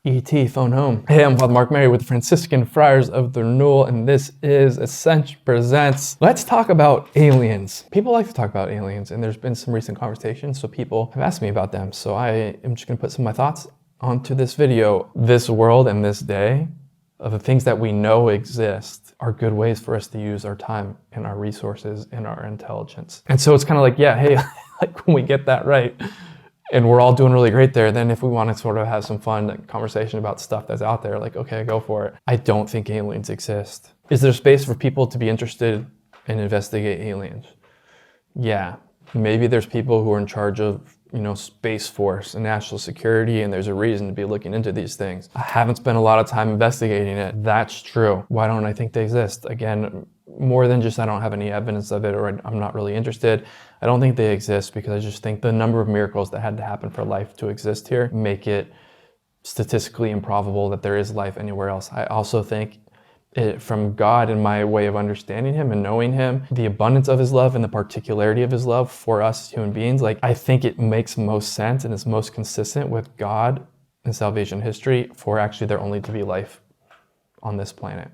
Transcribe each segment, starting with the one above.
E.T. phone home. Hey, I'm Father Mark Mary with the Franciscan Friars of the Renewal, and this is Ascension Presents. Let's talk about aliens. People like to talk about aliens, and there's been some recent conversations, so people have asked me about them. So I am just gonna put some of my thoughts onto this video. This world and this day, of the things that we know exist, are good ways for us to use our time and our resources and our intelligence. And so it's kind of like, yeah, hey, like when we get that right, and we're all doing really great there, then if we want to sort of have some fun conversation about stuff that's out there, like, okay, go for it. I don't think aliens exist. Is there space for people to be interested and investigate aliens? Yeah, maybe there's people who are in charge of, Space Force and national security, and there's a reason to be looking into these things. I haven't spent a lot of time investigating it. That's true. Why don't I think they exist? Again, more than just I don't have any evidence of it or I'm not really interested. I don't think they exist because I just think the number of miracles that had to happen for life to exist here make it statistically improbable that there is life anywhere else. I also think from God and my way of understanding him and knowing him, the abundance of his love and the particularity of his love for us human beings, like I think it makes most sense and is most consistent with God and salvation history for actually there only to be life on this planet.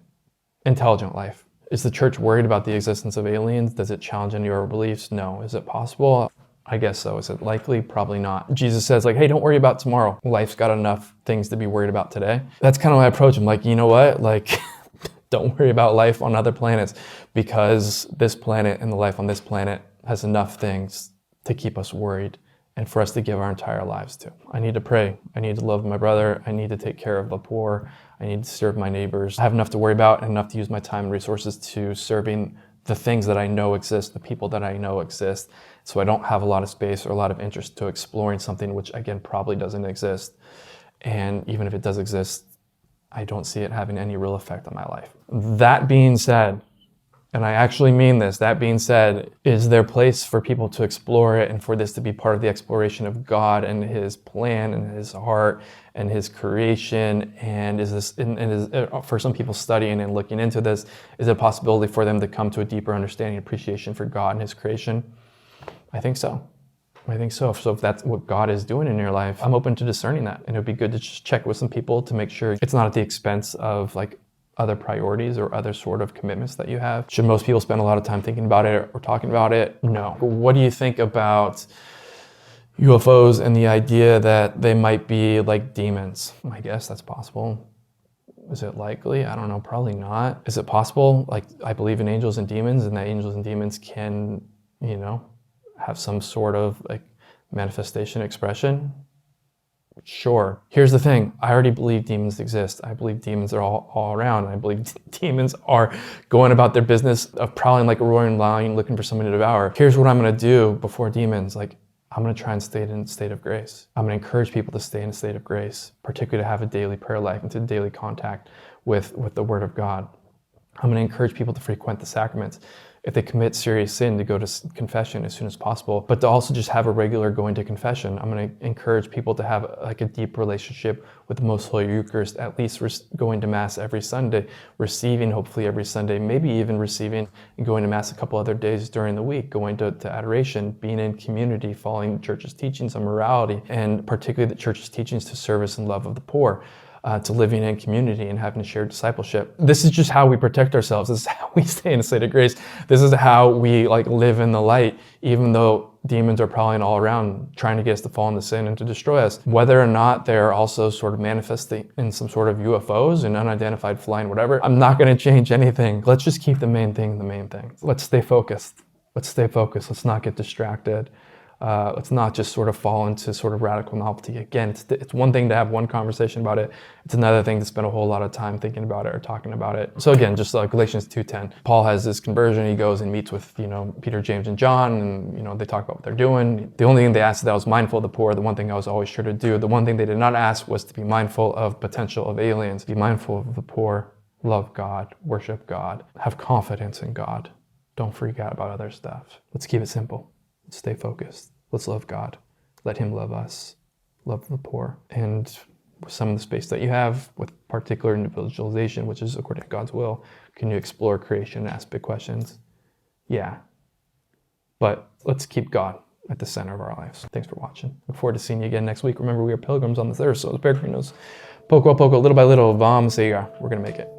Intelligent life. Is the church worried about the existence of aliens? Does it challenge any of our beliefs? No. Is it possible? I guess so. Is it likely? Probably not. Jesus says like, hey, don't worry about tomorrow. Life's got enough things to be worried about today. That's kind of my approach. I'm like, you know what? Like, don't worry about life on other planets because this planet and the life on this planet has enough things to keep us worried and for us to give our entire lives to. I need to pray. I need to love my brother. I need to take care of the poor. I need to serve my neighbors. I have enough to worry about and enough to use my time and resources to serving the things that I know exist, the people that I know exist. So I don't have a lot of space or a lot of interest to exploring something which again probably doesn't exist. And even if it does exist, I don't see it having any real effect on my life. That being said, and I actually mean this, that being said, is there place for people to explore it and for this to be part of the exploration of God and his plan and his heart and his creation? And is this, for some people studying and looking into this, is it a possibility for them to come to a deeper understanding and appreciation for God and his creation? I think so. So if that's what God is doing in your life, I'm open to discerning that. And it would be good to just check with some people to make sure it's not at the expense of like other priorities or other sort of commitments that you have. Should most people spend a lot of time thinking about it or talking about it? No. What do you think about UFOs and the idea that they might be like demons? I guess that's possible. Is it likely? I don't know, probably not. Is it possible? Like I believe in angels and demons and that angels and demons can, have some sort of like manifestation expression? Sure. Here's the thing. I already believe demons exist. I believe demons are all around. I believe demons are going about their business of prowling like a roaring lion looking for someone to devour. Here's what I'm going to do before demons. Like I'm going to try and stay in a state of grace. I'm going to encourage people to stay in a state of grace, particularly to have a daily prayer life and to daily contact with the Word of God. I'm going to encourage people to frequent the sacraments. If they commit serious sin, to go to confession as soon as possible, but to also just have a regular going to confession. I'm going to encourage people to have like a deep relationship with the Most Holy Eucharist, at least going to Mass every Sunday, receiving hopefully every Sunday, maybe even receiving and going to Mass a couple other days during the week, going to adoration, being in community, following the Church's teachings on morality, and particularly the Church's teachings to service and love of the poor. To living in community and having a shared discipleship. This is just how we protect ourselves. This is how we stay in a state of grace. This is how we like live in the light, even though demons are prowling all around trying to get us to fall into sin and to destroy us. Whether or not they're also sort of manifesting in some sort of UFOs and unidentified flying, whatever, I'm not going to change anything. Let's just keep the main thing the main thing. Let's stay focused. Let's not get distracted. Let's not just sort of fall into sort of radical novelty. Again, it's one thing to have one conversation about it. It's another thing to spend a whole lot of time thinking about it or talking about it. So again, just like Galatians 2:10, Paul has this conversion. He goes and meets with, Peter, James, and John, and, they talk about what they're doing. The only thing they asked is that I was mindful of the poor. The one thing I was always sure to do. The one thing they did not ask was to be mindful of potential of aliens. Be mindful of the poor. Love God. Worship God. Have confidence in God. Don't freak out about other stuff. Let's keep it simple. Let's stay focused. Let's love God. Let him love us. Love the poor. And with some of the space that you have, with particular individualization, which is according to God's will, can you explore creation and ask big questions? Yeah. But let's keep God at the center of our lives. Thanks for watching. Look forward to seeing you again next week. Remember, we are pilgrims on this earth, so as peregrinos, Poco a poco, little by little, vamos a llegar. We're gonna make it.